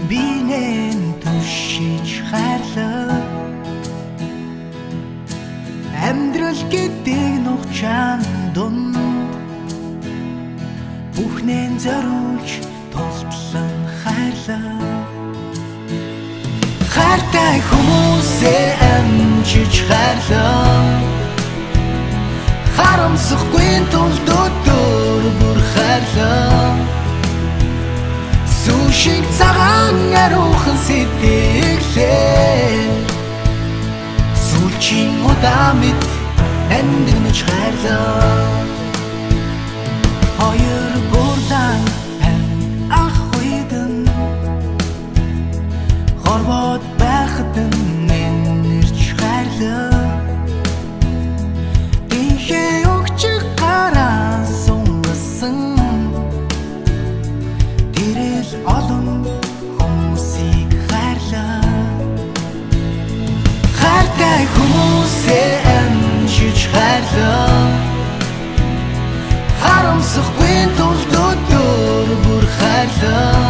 бинэн түшиж хайрлаа амьдрал гэдэг нухчаан дунд бүхнэн зориулж тултлан хайрлаа хайртай хүмүүсээ амжиж хайрлаа харамсахгүй тулд өдөр бүр хайрлаа сушиг цагаан аруухан сэтгэлээ сүүлчийн удаа мэд амьдрнаж хайрлаа хоёр бурдан ах үйдэн хорвоод байхад нэрч хайрлаа дихээ өгчих гараа сунгасан тэрэл олон хүмүүсийг хайрлаа хайртай хүмүүсээ амжиж хайрлаа харамсахгүй тулд өдөр бүр хайрлаа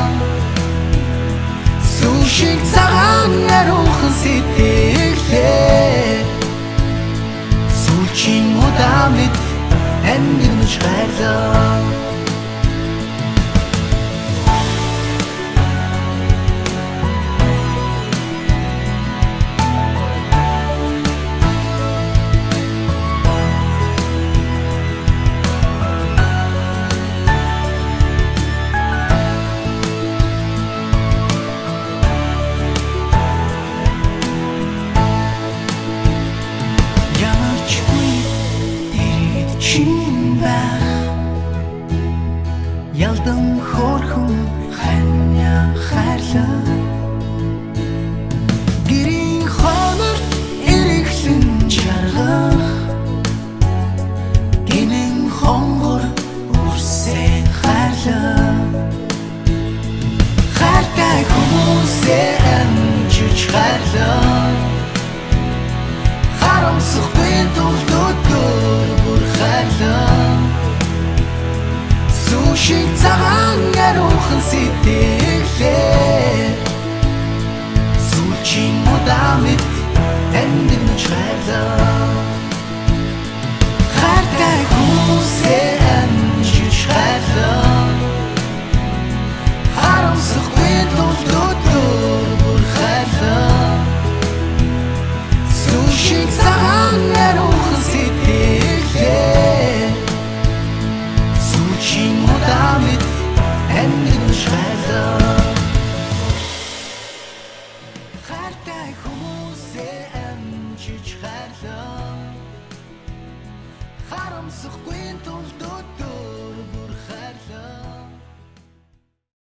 сушиг цагаан аруухан сэтгэлээ сүүлчийн удаа мэд амьдрнаж хайрлаа ялдан хөөрхөн ханя хайрлаа гэрийн хонор эрэхлэн чаргах гинэн хонгор үрсээ хайрлаа хайртай хүмүүсээ амжиж хайрлаа харамсахгүй тулд өдөр бүр хайрлаа сушиг цагаан аруухан сэтгэлээ сүүлчийн удаа мэд амьдрнаж хайрлаа хайртай хүмүүсээ амжиж хайрлаа харамсахгүй тулд өдөр бүр хайрлаа сушиг цагаан аруухан сэтгэлээ сүүлчийн удаа мэд амьдрнаж хайрлаа хайртай хүмүүсээ амжиж хайрлаа харамсахгүй тулд